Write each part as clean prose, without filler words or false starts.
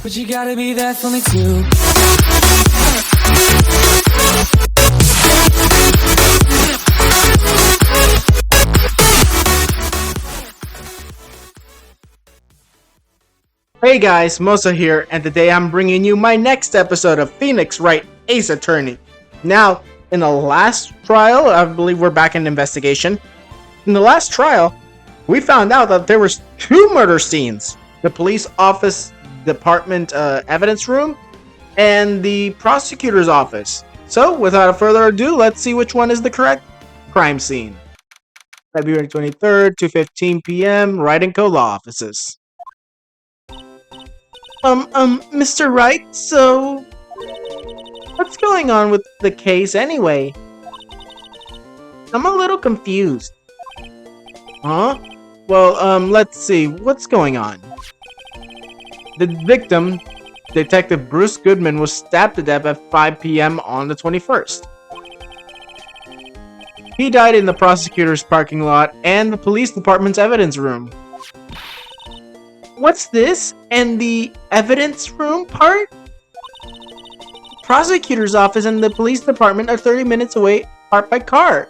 But you gotta be there for me too. Hey guys, Mosa here, and today I'm bringing you my next episode of Phoenix Wright, Ace Attorney. Now, in the last trial, I believe we're back in investigation. In the last trial, we found out that there was 2 murder scenes. The police office department evidence room and the prosecutor's office. So, without further ado, let's see which one is the correct crime scene. February 23rd, 2:15 p.m., Wright & Co. Law Offices. Mr. Wright, so what's going on with the case anyway? I'm a little confused. Huh? Well, let's see, what's going on? The victim, Detective Bruce Goodman, was stabbed to death at 5 p.m. on the 21st. He died in the prosecutor's parking lot and the police department's evidence room. What's this? And the evidence room part? The prosecutor's office and the police department are 30 minutes away, apart by car.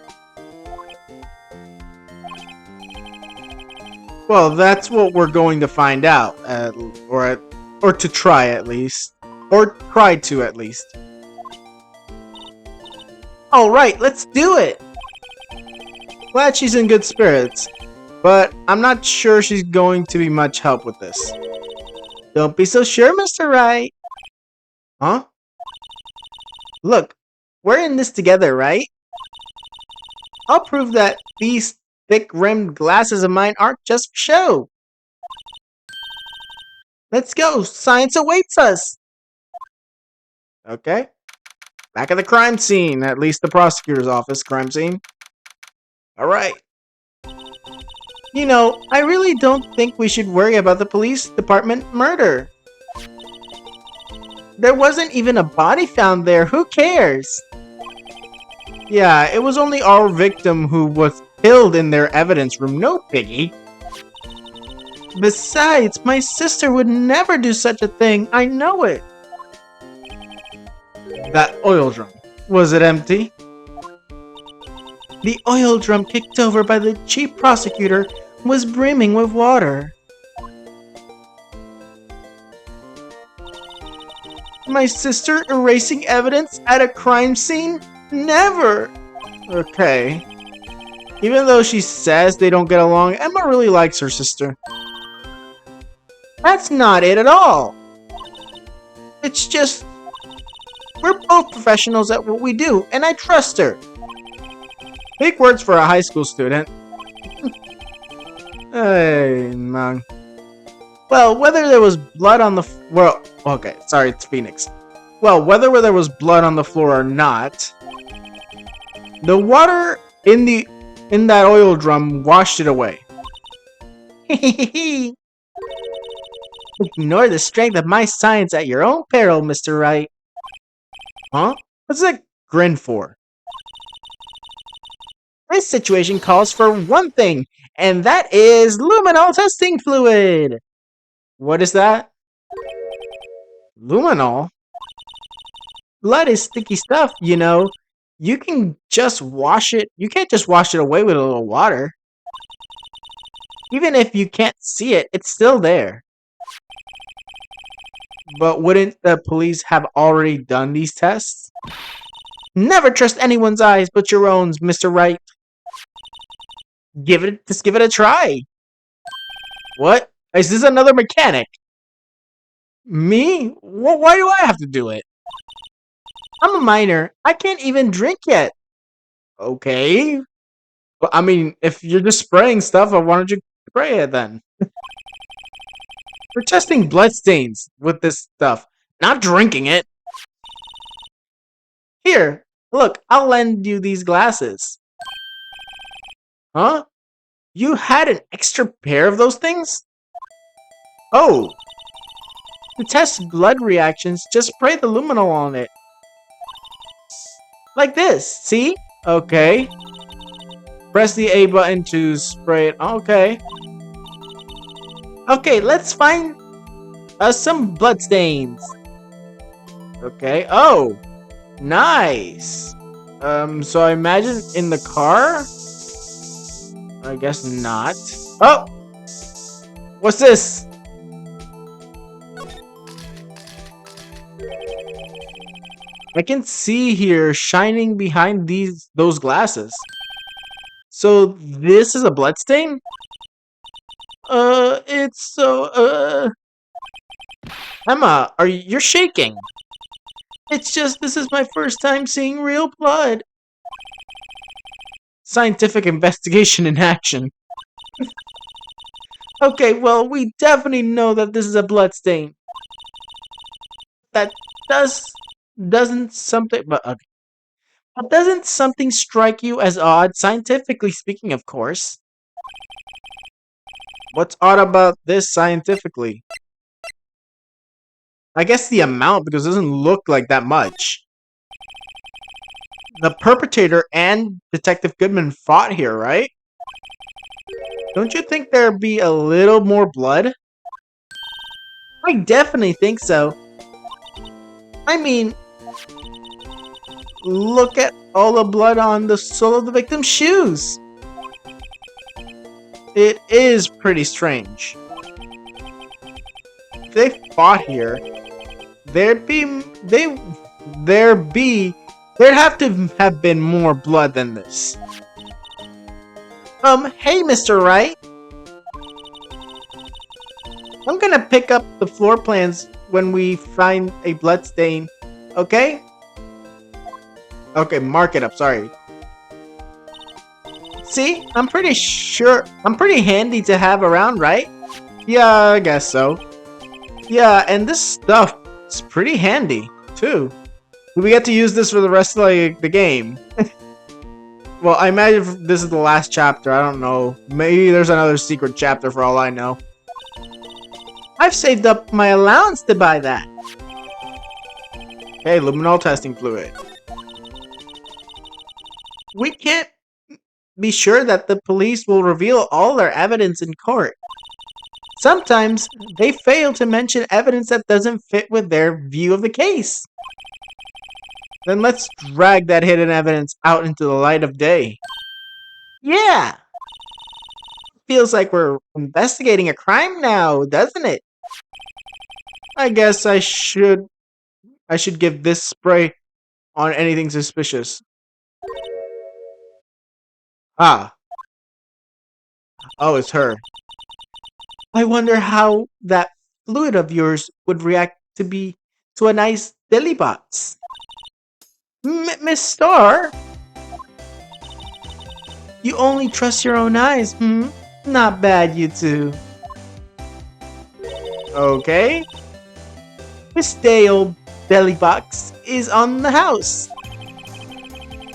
Well, that's what we're going to find out, or to try at least, or try to at least. All right, let's do it. Glad she's in good spirits. But I'm not sure she's going to be much help with this. Don't be so sure, Mr. Wright. Huh? Look, we're in this together, right? I'll prove that these thick-rimmed glasses of mine aren't just for show. Let's go. Science awaits us. Okay. Back at the crime scene. At least the prosecutor's office crime scene. Alright. You know, I really don't think we should worry about the police department murder. There wasn't even a body found there. Who cares? Yeah, it was only our victim who was killed in their evidence room. No biggie. Besides, my sister would never do such a thing. I know it. That oil drum. Was it empty? The oil drum kicked over by the chief prosecutor was brimming with water. My sister erasing evidence at a crime scene? Never! Okay. Even though she says they don't get along, Emma really likes her sister. That's not it at all. It's just, we're both professionals at what we do, and I trust her. Big words for a high school student. Hey, man. Well, whether there was blood on the okay, sorry, it's Phoenix. Well, whether there was blood on the floor or not, the water in that oil drum washed it away. Ignore the strength of my science at your own peril, Mr. Wright. Huh? What's that grin for? This situation calls for one thing, and that is luminol testing fluid. What is that? Luminol? Blood is sticky stuff, you know. You can just wash it. You can't just wash it away with a little water. Even if you can't see it, it's still there. But wouldn't the police have already done these tests? Never trust anyone's eyes but your own, Mr. Wright. Just give it a try. What? Is this another mechanic? Me? Why do I have to do it? I'm a minor. I can't even drink yet. Okay. Well, I mean, if you're just spraying stuff, why don't you spray it then? We're testing bloodstains with this stuff, not drinking it. Here, look, I'll lend you these glasses. Huh? You had an extra pair of those things? Oh. To test blood reactions, just spray the luminol on it. Like this, see? Okay. Press the A button to spray it. Okay. Okay, let's find Some bloodstains. Okay. Oh, nice. So I imagine in the car? I guess not. Oh! What's this? I can see here shining behind those glasses. So this is a bloodstain? It's so, Emma, you're shaking. It's just, this is my first time seeing real blood. Scientific investigation in action. Okay, well, we definitely know that this is a bloodstain. That doesn't something, but okay. But doesn't something strike you as odd, scientifically speaking, of course? What's odd about this scientifically? I guess the amount, because it doesn't look like that much. The perpetrator and Detective Goodman fought here, right? Don't you think there'd be a little more blood? I definitely think so. I mean, look at all the blood on the sole of the victim's shoes. It is pretty strange. If they fought here, there'd have to have been more blood than this. Hey, Mr. Wright. I'm gonna pick up the floor plans when we find a blood stain, okay? Okay, mark it up, sorry. See, I'm pretty handy to have around, right? Yeah, I guess so. Yeah, and this stuff is pretty handy, too. We get to use this for the rest of the game. Well, I imagine this is the last chapter, I don't know. Maybe there's another secret chapter for all I know. I've saved up my allowance to buy that. Hey, luminol testing fluid. We can't be sure that the police will reveal all their evidence in court. Sometimes they fail to mention evidence that doesn't fit with their view of the case. Then let's drag that hidden evidence out into the light of day. Yeah! Feels like we're investigating a crime now, doesn't it? I guess I should give this spray on anything suspicious. Ah. Oh, it's her. I wonder how that fluid of yours would react to a nice deli box. Miss Star? You only trust your own eyes, hmm? Not bad, you two. Okay. This day old deli box is on the house.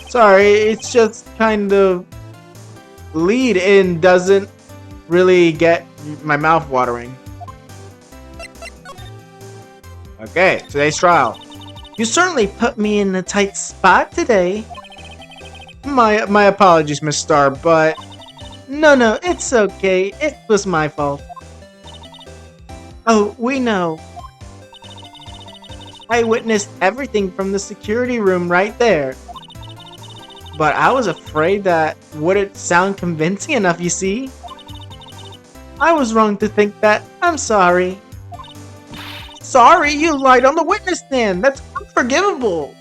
Sorry, it's just kind of lead in doesn't really get my mouth watering. Okay, today's trial. You certainly put me in a tight spot today. My apologies, Miss Star, but no, it's okay. It was my fault. Oh, we know. I witnessed everything from the security room right there. But I was afraid that wouldn't sound convincing enough, you see? I was wrong to think that. I'm sorry. Sorry, you lied on the witness stand. That's unforgivable.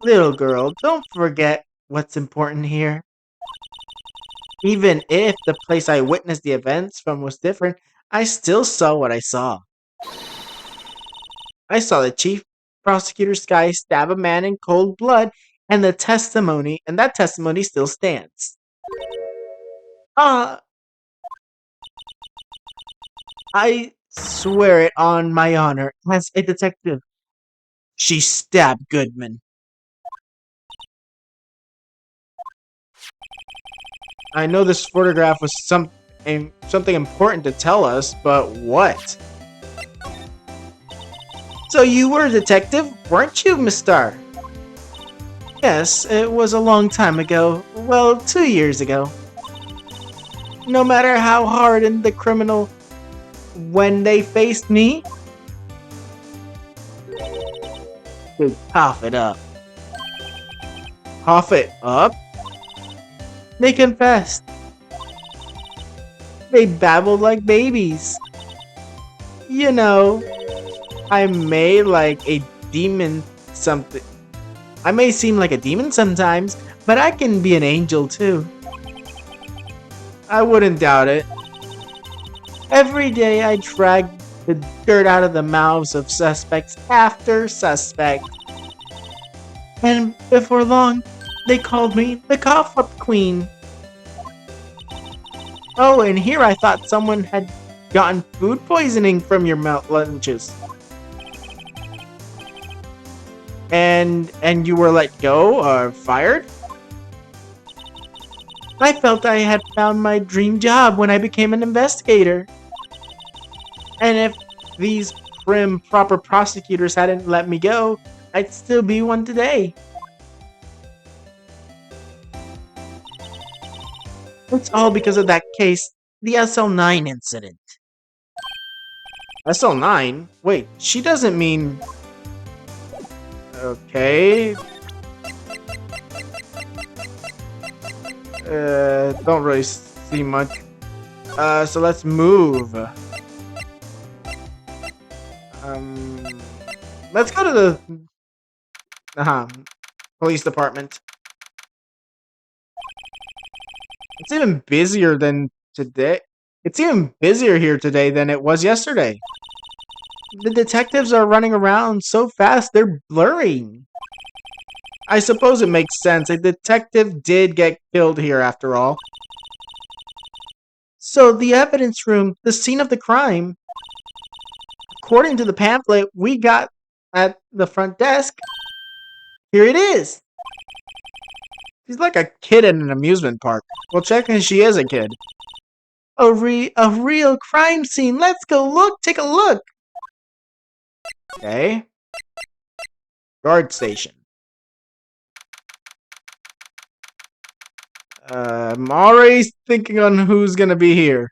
Little girl, don't forget what's important here. Even if the place I witnessed the events from was different, I still saw what I saw. I saw the chief prosecutor's guy stab a man in cold blood, and that testimony still stands. I swear it on my honor as a detective. She stabbed Goodman. I know this photograph was something important to tell us, but what? So you were a detective, weren't you, Miss Star? Yes, it was a long time ago. Well, 2 years ago. No matter how hardened the criminal, when they faced me, they cough it up. Cough it up? They confessed. They babbled like babies. You know, I may like a demon something. I may seem like a demon sometimes, but I can be an angel too. I wouldn't doubt it. Every day I drag the dirt out of the mouths of suspects after suspect. And before long, they called me the cough up queen. Oh, and here I thought someone had gotten food poisoning from your lunches. And you were let go or fired? I felt I had found my dream job when I became an investigator. And if these prim, proper prosecutors hadn't let me go, I'd still be one today. It's all because of that case, the SL9 incident. SL9? Wait, she doesn't mean... Okay. Don't really see much. So let's move. Let's go to the police department. It's even busier than today. It's even busier here today than it was yesterday. The detectives are running around so fast they're blurring. I suppose it makes sense. A detective did get killed here after all. So the evidence room, the scene of the crime. According to the pamphlet we got at the front desk, here it is. She's like a kid in an amusement park. Well, check and she is a kid. A real crime scene. Let's go look. Take a look. Okay. Guard station. I'm already thinking on who's gonna be here.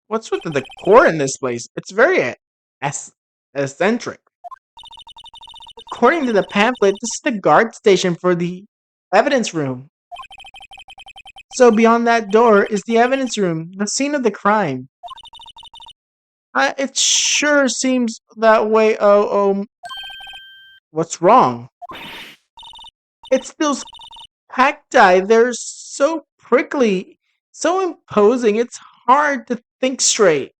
What's with the decor in this place? It's very eccentric. According to the pamphlet, this is the guard station for the evidence room. So beyond that door is the evidence room, the scene of the crime. It sure seems that way. What's wrong? It's those cacti. They're so prickly, so imposing. It's hard to think straight.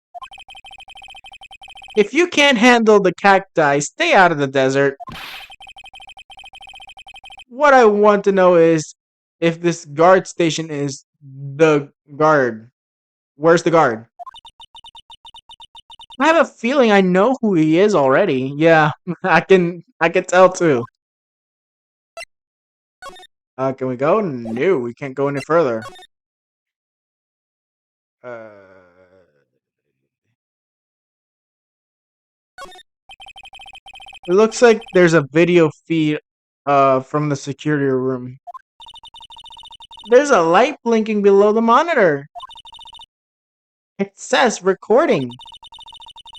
If you can't handle the cacti, stay out of the desert. What I want to know is if this guard station is the guard. Where's the guard? I have a feeling I know who he is already. Yeah, I can tell too. Can we go? No, we can't go any further. Uh, it looks like there's a video feed from the security room. There's a light blinking below the monitor. It says recording.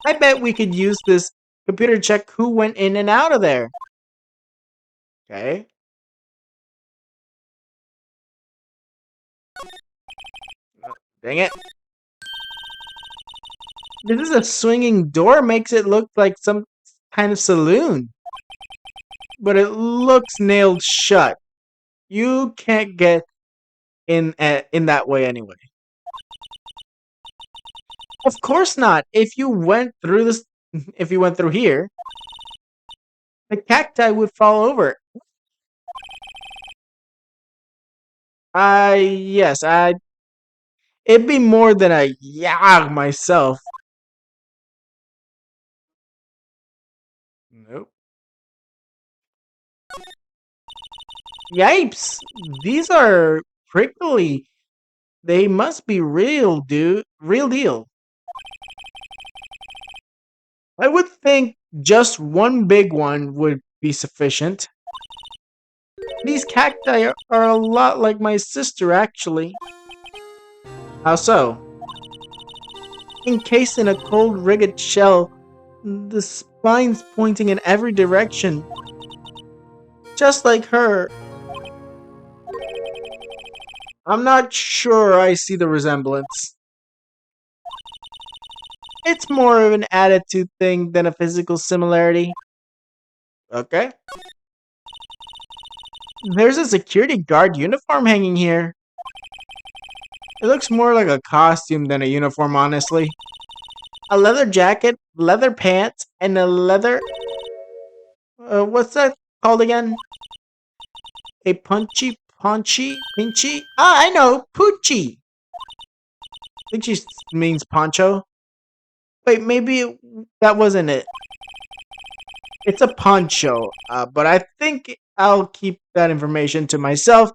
I bet we could use this computer to check who went in and out of there. Okay. Dang it. This is a swinging door, makes it look like some kind of saloon. But it looks nailed shut. You can't get in that way anyway. Of course not. If you went through this, if you went through here, the cacti would fall over. Yes, it'd be more than a yag myself. Nope. Yipes! These are prickly. They must be real, dude. Real deal. I would think just one big one would be sufficient. These cacti are a lot like my sister, actually. How so? Encased in a cold, rigid shell, the spines pointing in every direction. Just like her. I'm not sure I see the resemblance. It's more of an attitude thing than a physical similarity. Okay. There's a security guard uniform hanging here. It looks more like a costume than a uniform, honestly. A leather jacket, leather pants, and a leather... what's that called again? A pinchy? Ah, I know! Poochie! Pinchy means poncho. Wait, maybe that wasn't it. It's a poncho, but I think I'll keep that information to myself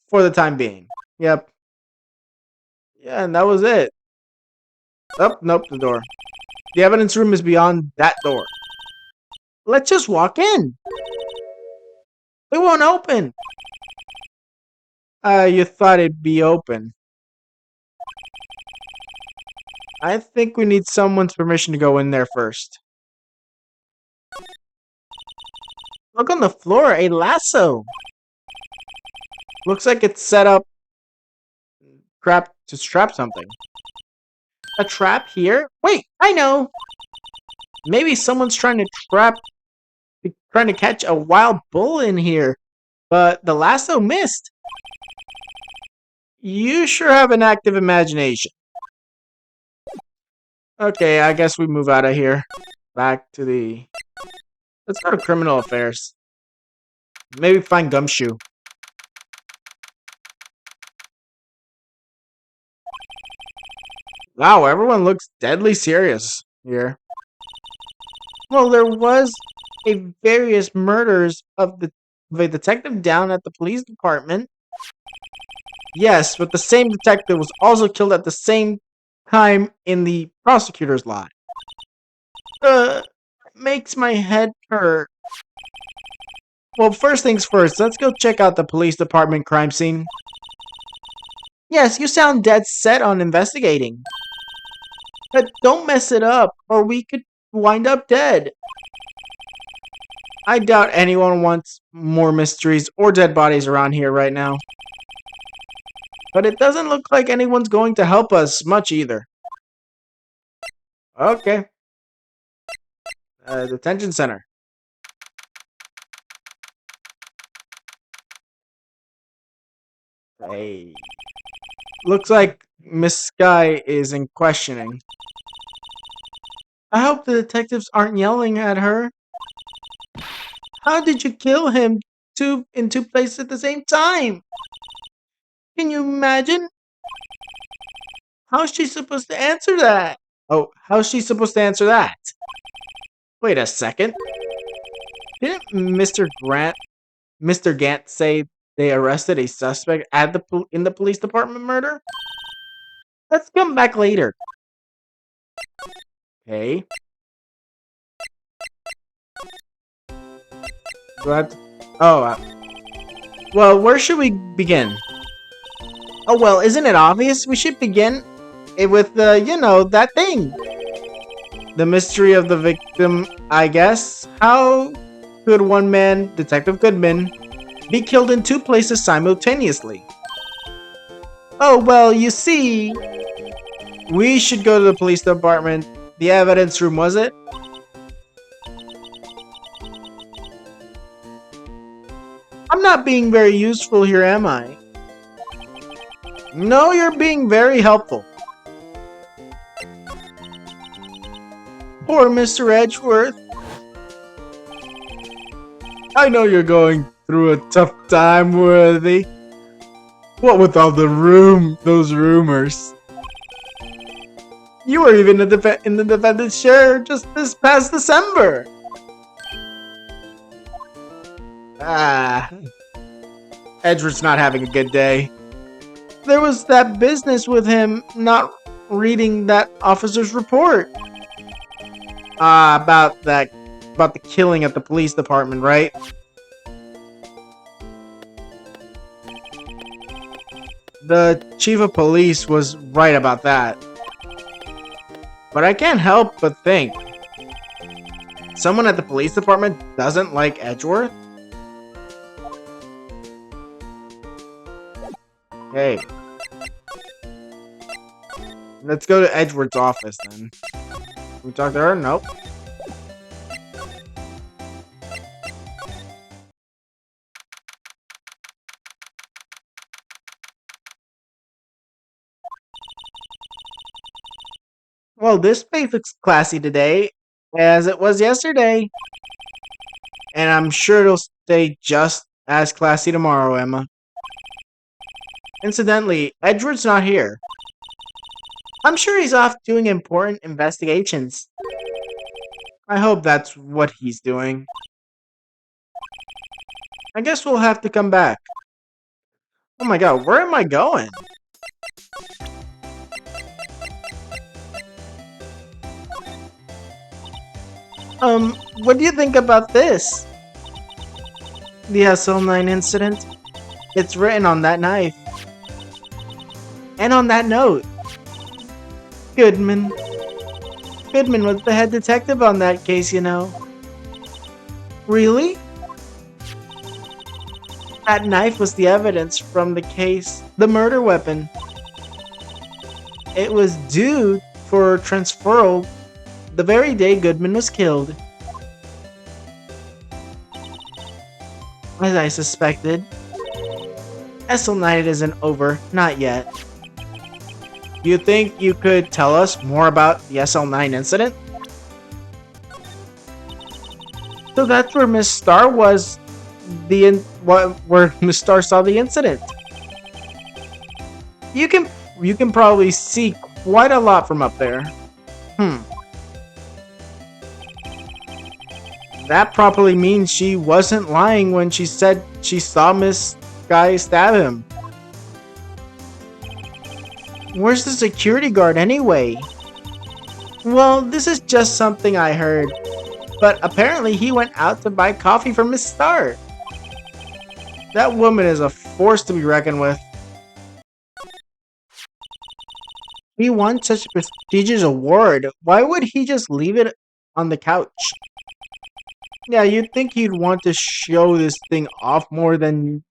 for the time being. Yep. Yeah, and that was it. Oh, nope, the door. The evidence room is beyond that door. Let's just walk in. It won't open. You thought it'd be open. I think we need someone's permission to go in there first. Look on the floor, a lasso. Looks like it's set up to strap something. A trap here? Wait, I know. Maybe someone's trying to catch a wild bull in here, but the lasso missed. You sure have an active imagination. Okay, I guess we move out of here. Back to the... Let's go to criminal affairs. Maybe find Gumshoe. Wow, everyone looks deadly serious here. Well, there was a various murders of a detective down at the police department. Yes, but the same detective was also killed at the same time in the prosecutor's lot. Makes my head hurt. Well, first things first, let's go check out the police department crime scene. Yes, you sound dead set on investigating. But don't mess it up, or we could wind up dead. I doubt anyone wants more mysteries or dead bodies around here right now. But it doesn't look like anyone's going to help us much either. Okay. Detention center. Hey. Looks like Miss Sky is in questioning. I hope the detectives aren't yelling at her. How did you kill him in two places at the same time? Can you imagine? How's she supposed to answer that? Oh, how's she supposed to answer that? Wait a second. Didn't Mr. Gant say they arrested a suspect at in the police department murder? Let's come back later. Okay. Do I have to... Oh, well, where should we begin? Oh, well, isn't it obvious? We should begin with, that thing. The mystery of the victim, I guess. How could one man, Detective Goodman, be killed in two places simultaneously? Oh, well, you see... We should go to the police department. The evidence room, was it? I'm not being very useful here, am I? No, you're being very helpful. Poor Mr. Edgeworth. I know you're going through a tough time, Worthy. What with all those rumors? You were even in the defendant's chair just this past December. Edgeworth's not having a good day. There was that business with him not reading that officer's report. About the killing at the police department, right? The chief of police was right about that. But I can't help but think, someone at the police department doesn't like Edgeworth? Hey. Let's go to Edgeworth's office then. Can we talk to her? Nope. Well, this place looks classy today, as it was yesterday. And I'm sure it'll stay just as classy tomorrow, Emma. Incidentally, Edward's not here. I'm sure he's off doing important investigations. I hope that's what he's doing. I guess we'll have to come back. Oh my god, where am I going? What do you think about this? The SL9 incident? It's written on that knife. And on that note. Goodman. Goodman was the head detective on that case, you know. Really? That knife was the evidence from the case, the murder weapon. It was due for transferal the very day Goodman was killed. As I suspected, SL9 isn't over, not yet. Do you think you could tell us more about the SL9 incident? So that's where Miss Star was, where Miss Star saw the incident. You can probably see quite a lot from up there. That probably means she wasn't lying when she said she saw Miss Guy stab him. Where's the security guard anyway? Well, this is just something I heard. But apparently he went out to buy coffee for Miss Star. That woman is a force to be reckoned with. He won such a prestigious award. Why would he just leave it on the couch? Yeah, you'd think he'd want to show this thing off more than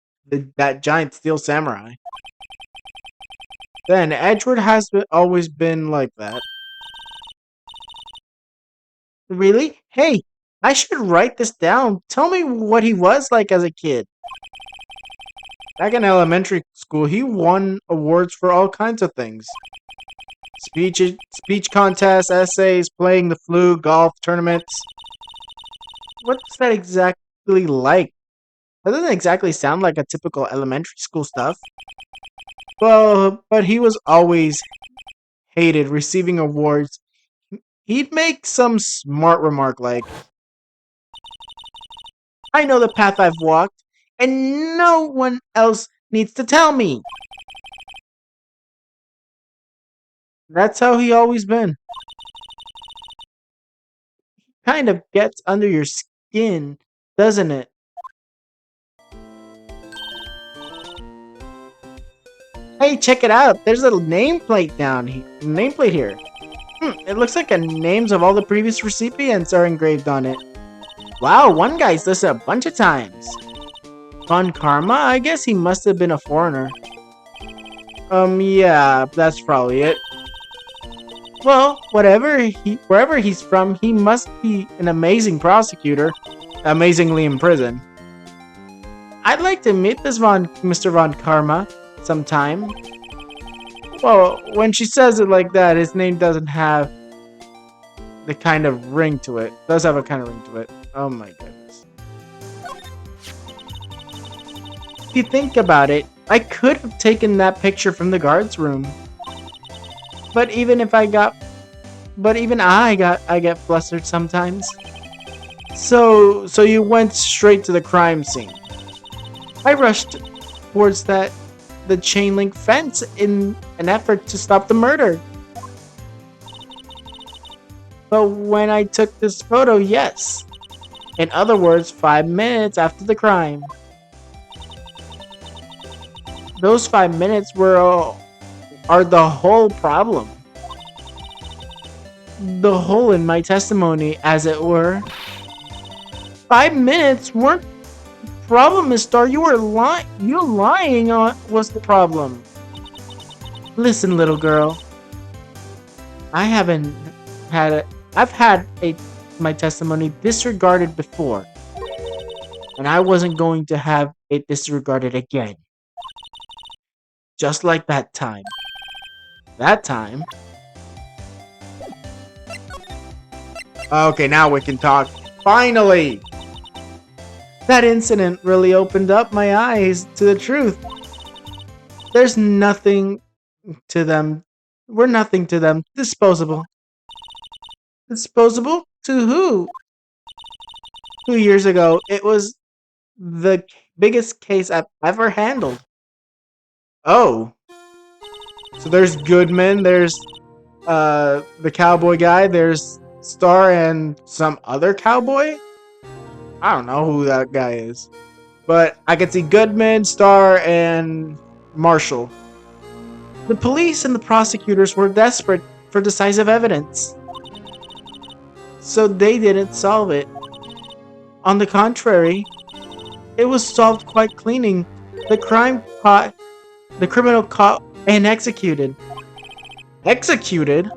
that giant steel samurai. Then, Edward has always been like that. Really? Hey, I should write this down. Tell me what he was like as a kid. Back in elementary school, he won awards for all kinds of things. Speech contests, essays, playing the flute, golf, tournaments. What's that exactly like? That doesn't exactly sound like a typical elementary school stuff. Well, but he was always hated receiving awards. He'd make some smart remark like, I know the path I've walked, and no one else needs to tell me. That's how he always been. Kind of gets under your skin, doesn't it? Hey, check it out. There's a nameplate here. It looks like the names of all the previous recipients are engraved on it. Wow, one guy's listed a bunch of times. Von Karma? I guess he must have been a foreigner. Yeah, that's probably it. Well, wherever he's from, he must be an amazing prosecutor, amazingly in prison. I'd like to meet this Mr. Von Karma sometime. Well, when she says it like that, his name doesn't have the kind of ring to it. It does have a kind of ring to it. Oh my goodness. If you think about it, I could have taken that picture from the guard's room. But even I get flustered sometimes. So you went straight to the crime scene. I rushed towards the chain link fence in an effort to stop the murder. But when I took this photo, yes. In other words, 5 minutes after the crime. Those 5 minutes are the whole problem. The hole in my testimony, as it were. 5 minutes weren't the problem, Miss Star. You were lying. You lying was the problem. Listen, little girl. I haven't had it. I've had my testimony disregarded before, and I wasn't going to have it disregarded again. Just like that time. That time. Okay, now we can talk. Finally! That incident really opened up my eyes to the truth. There's nothing to them. We're nothing to them. Disposable. Disposable? To who? 2 years ago, it was the biggest case I've ever handled. Oh. So there's Goodman, there's the cowboy guy, there's Star and some other cowboy? I don't know who that guy is. But I can see Goodman, Star, and Marshall. The police and the prosecutors were desperate for decisive evidence. So they didn't solve it. On the contrary, it was solved quite cleaning. The criminal caught and executed. Executed?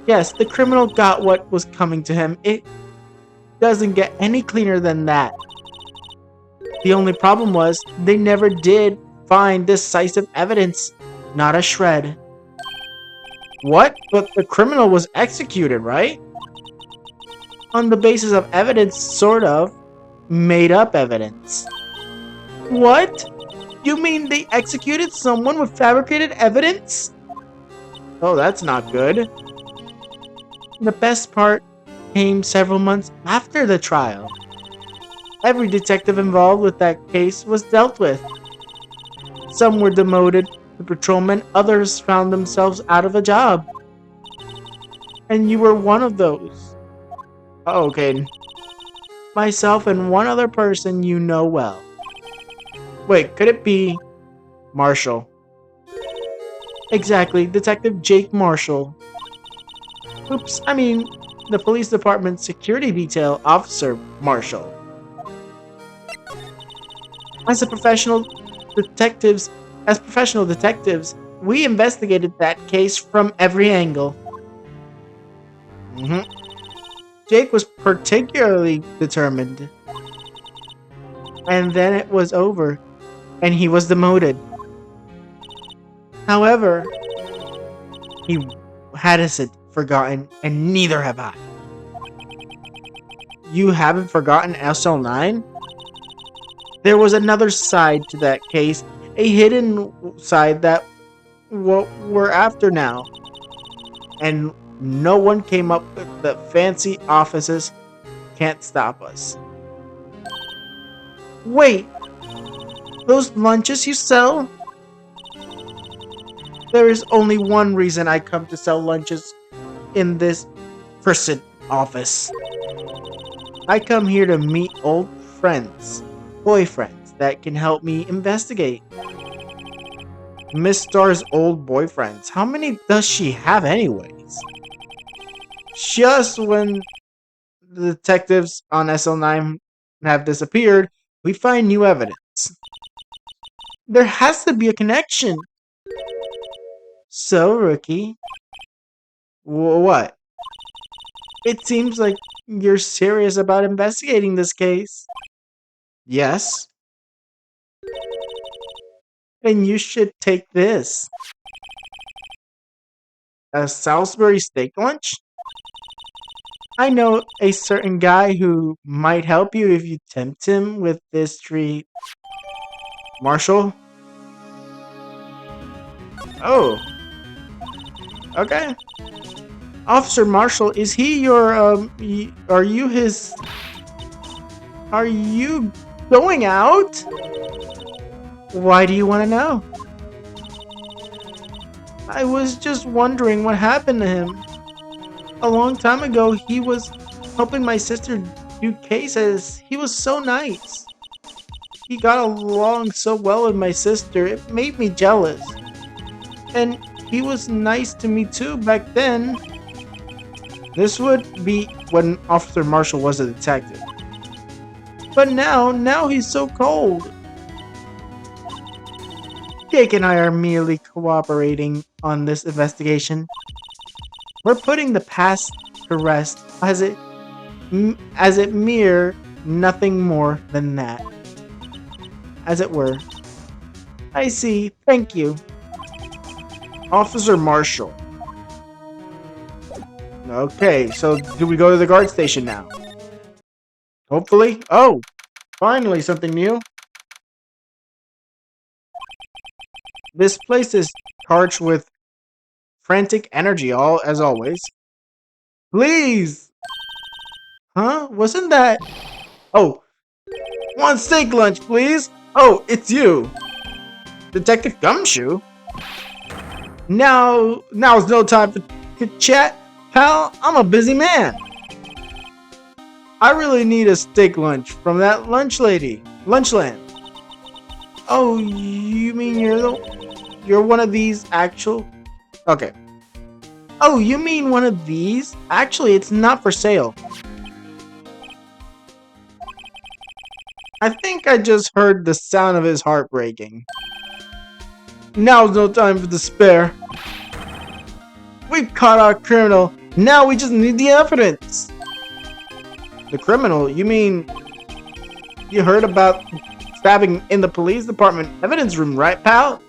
Yes, the criminal got what was coming to him. It doesn't get any cleaner than that. The only problem was, they never did find decisive evidence. Not a shred. What? But the criminal was executed, right? On the basis of evidence, sort of. Made up evidence. What? You mean they executed someone with fabricated evidence? Oh, that's not good. The best part came several months after the trial. Every detective involved with that case was dealt with. Some were demoted to patrolmen, others found themselves out of a job. And you were one of those. Oh, okay. Myself and one other person you know well. Wait, could it be Marshall? Exactly, Detective Jake Marshall. Oops, I mean, the police department security detail officer Marshall. As professional detectives, we investigated that case from every angle. Jake was particularly determined. And then it was over, and he was demoted. However, he hadn't forgotten, and neither have I. You haven't forgotten SL9? There was another side to that case, a hidden side that what we're after now. And no one came up with the fancy offices. Can't stop us. Wait! Those lunches you sell? There is only one reason I come to sell lunches in this cursed office. I come here to meet old friends, boyfriends that can help me investigate. Miss Star's old boyfriends. How many does she have anyways? Just when the detectives on SL9 have disappeared, we find new evidence. There has to be a connection. So, Rookie. What? It seems like you're serious about investigating this case. Yes. And you should take this. A Salisbury steak lunch? I know a certain guy who might help you if you tempt him with this treat. Marshall? Oh. Okay. Officer Marshall, is he your, are you his... Are you going out? Why do you want to know? I was just wondering what happened to him. A long time ago, he was helping my sister do cases. He was so nice. he got along so well with my sister, it made me jealous. And he was nice to me too back then. This would be when Officer Marshall was a detective. But now he's so cold. Jake and I are merely cooperating on this investigation. We're putting the past to rest as it mere nothing more than that. As it were. I see. Thank you. Officer Marshall. Okay, so do we go to the guard station now? Hopefully. Oh, finally something new. This place is charged with frantic energy, all as always. Please! Huh? Wasn't that... Oh, one steak lunch, please! Oh, it's you! Detective Gumshoe? Now's no time for chat, pal. I'm a busy man. I really need a steak lunch from that lunch lady. Lunchland. Oh, you mean you're one of these actual... Okay. Oh, you mean one of these? Actually, it's not for sale. I think I just heard the sound of his heart breaking. Now's no time for despair. We've caught our criminal. Now we just need the evidence. The criminal? You mean you heard about stabbing in the police department evidence room, right, pal?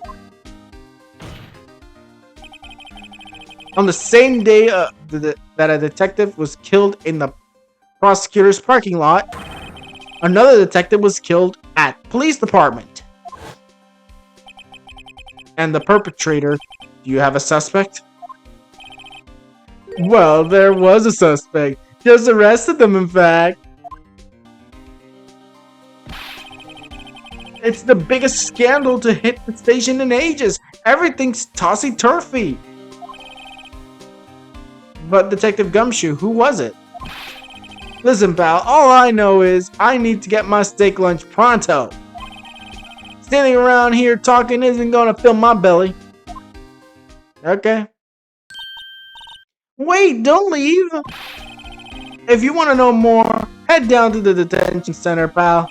On the same day that a detective was killed in the prosecutor's parking lot, another detective was killed at police department. And the perpetrator, do you have a suspect? Well, there was a suspect. Just arrested them, in fact. It's the biggest scandal to hit the station in ages. Everything's tossy-turvy. But Detective Gumshoe, who was it? Listen, pal, all I know is I need to get my steak lunch pronto. Standing around here talking isn't gonna fill my belly. Okay. Wait, don't leave. If you want to know more, head down to the detention center, pal.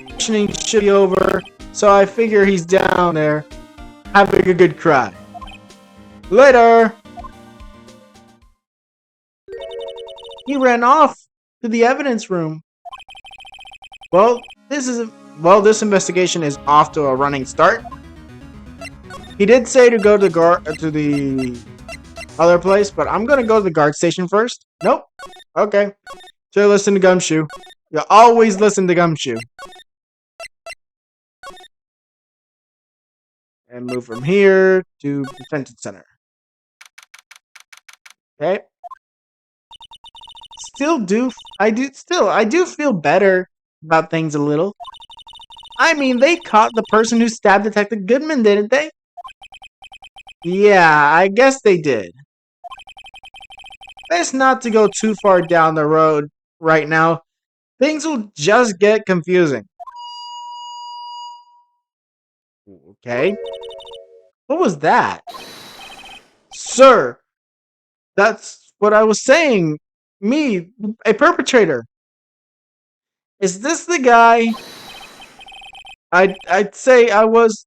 Questioning should be over, so I figure he's down there having a good cry. Later! He ran off to the evidence room. Well, this investigation is off to a running start. He did say to go to the other place, but I'm gonna go to the guard station first. Nope. Okay. So listen to Gumshoe. You always listen to Gumshoe. And move from here to the detention center. Okay. I do feel better about things a little. I mean, they caught the person who stabbed Detective Goodman, didn't they? Yeah, I guess they did. Best not to go too far down the road right now. Things will just get confusing. Okay. What was that? Sir, that's what I was saying. Me, a perpetrator. Is this the guy? I'd say I was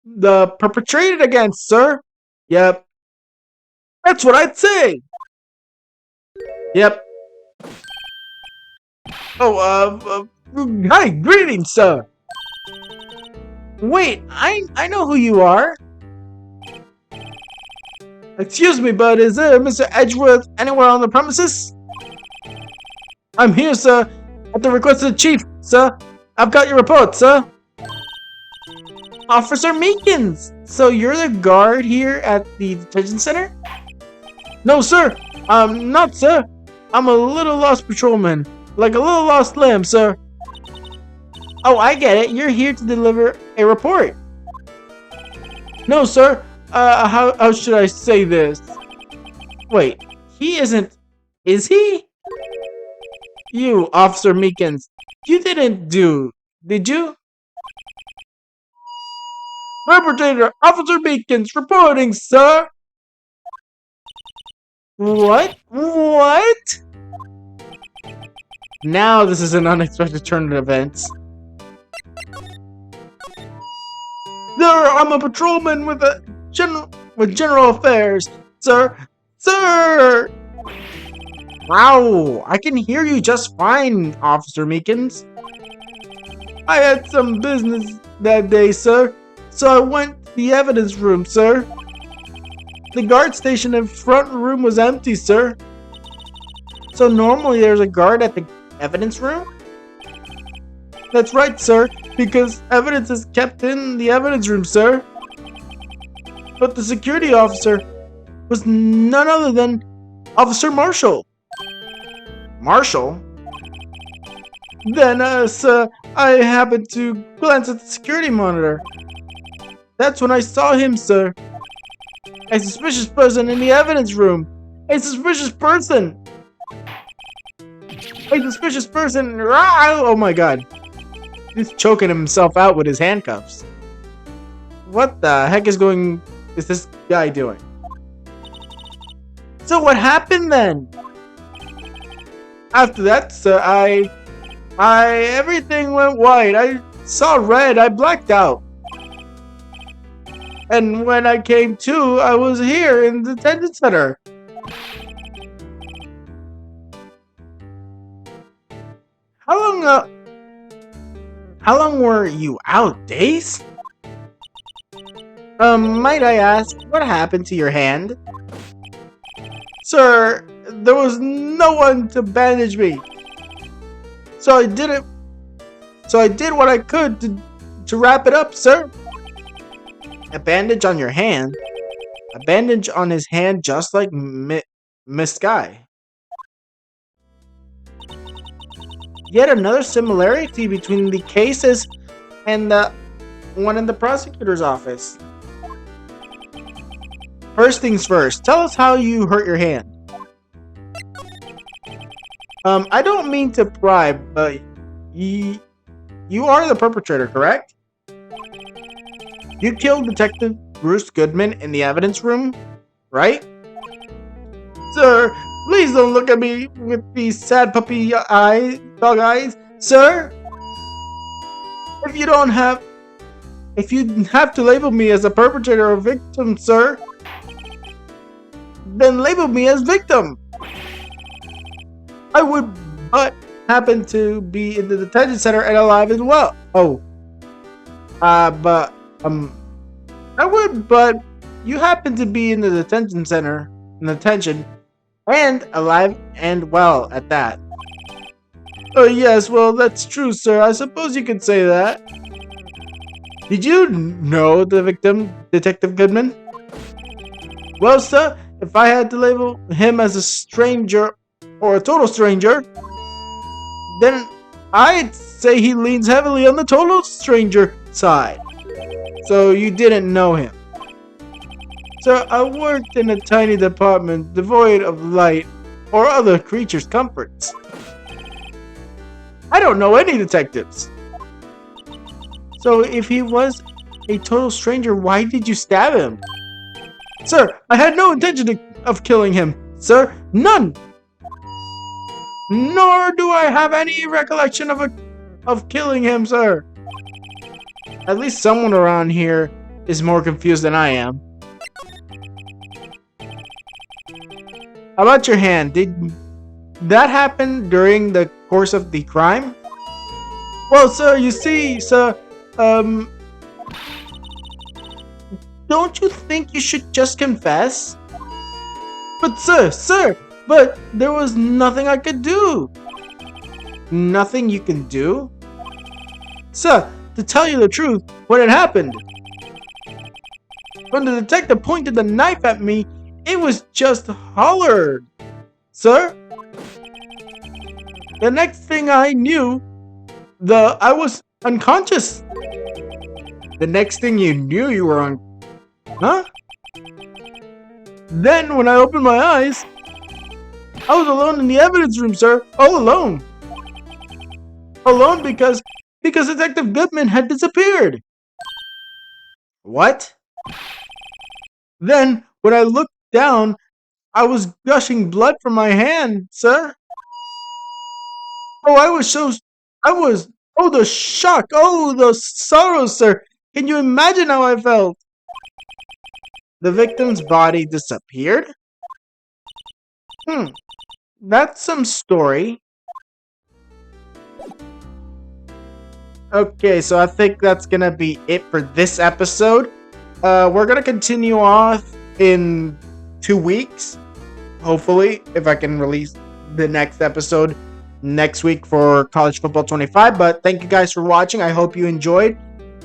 the perpetrated against, sir. Yep. That's what I'd say. Yep. Oh, hi, greetings, sir. Wait, I know who you are. Excuse me, but is there Mr. Edgeworth anywhere on the premises? I'm here, sir, at the request of the chief, sir. I've got your report, sir. Officer Meekins! So you're the guard here at the detention center? No, sir. Not, sir. I'm a little lost patrolman. Like a little lost lamb, sir. Oh, I get it. You're here to deliver a report. No, sir. How should I say this? Wait, he isn't... Is he? You, Officer Meekins, you didn't do Did you? Perpetrator, Officer Beacons, reporting, sir! What? What? Now this is an unexpected turn of events. Sir, I'm a patrolman with general affairs, sir. Sir! Wow, I can hear you just fine, Officer Meekins. I had some business that day, sir, so I went to the evidence room, sir. The guard station in front room was empty, sir. So normally there's a guard at the evidence room? That's right, sir, because evidence is kept in the evidence room, sir. But the security officer was none other than Officer Marshall. Marshall? Then, sir, I happened to glance at the security monitor. That's when I saw him, sir. A suspicious person in the evidence room. A suspicious person. A suspicious person. Oh my god. He's choking himself out with his handcuffs. What the heck is this guy doing? So what happened then? After that, sir, everything went white. I saw red. I blacked out. And when I came to, I was here in the detention center. How long were you out? Days? Might I ask, what happened to your hand? Sir, there was no one to bandage me. So I did what I could to wrap it up, sir. A bandage on your hand? A bandage on his hand just like Miss Guy. Yet another similarity between the cases and the one in the prosecutor's office. First things first, tell us how you hurt your hand. I don't mean to pry, but you are the perpetrator, correct? You killed Detective Bruce Goodman in the evidence room, right? Sir, please don't look at me with these sad puppy dog eyes, sir. If you have to label me as a perpetrator or victim, sir, then label me as victim. I would but happen to be in the detention center and alive as well. I would, but you happen to be in the detention center, in detention, and alive and well at that. Oh yes, well that's true, sir. I suppose you could say that. Did you know the victim, Detective Goodman? Well, sir, if I had to label him as a stranger or a total stranger, then I'd say he leans heavily on the total stranger side. So you didn't know him. Sir, I worked in a tiny department devoid of light or other creatures' comforts. I don't know any detectives. So if he was a total stranger, why did you stab him? Sir, I had no intention of killing him. Sir, none. Nor do I have any recollection of killing him, sir. At least someone around here is more confused than I am. How about your hand? Did that happen during the course of the crime? Well, sir, you see, sir, don't you think you should just confess? But sir, but there was nothing I could do. Nothing you can do? Sir, to tell you the truth, when it happened, when the detective pointed the knife at me, it was just hollered. Sir? The next thing I knew, I was unconscious. The next thing you knew, you were on... Huh? Then, when I opened my eyes, I was alone in the evidence room, sir. All alone. Alone because because Detective Goodman had disappeared. What? Then, when I looked down, I was gushing blood from my hand, sir. Oh, I was, oh, the shock, oh, the sorrow, sir. Can you imagine how I felt? The victim's body disappeared? Hmm, that's some story. Okay, so I think that's gonna be it for this episode. We're gonna continue off in 2 weeks. Hopefully, if I can release the next episode next week for College Football 25. But thank you guys for watching. I hope you enjoyed.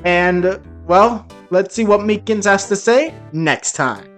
And, well, let's see what Meekins has to say next time.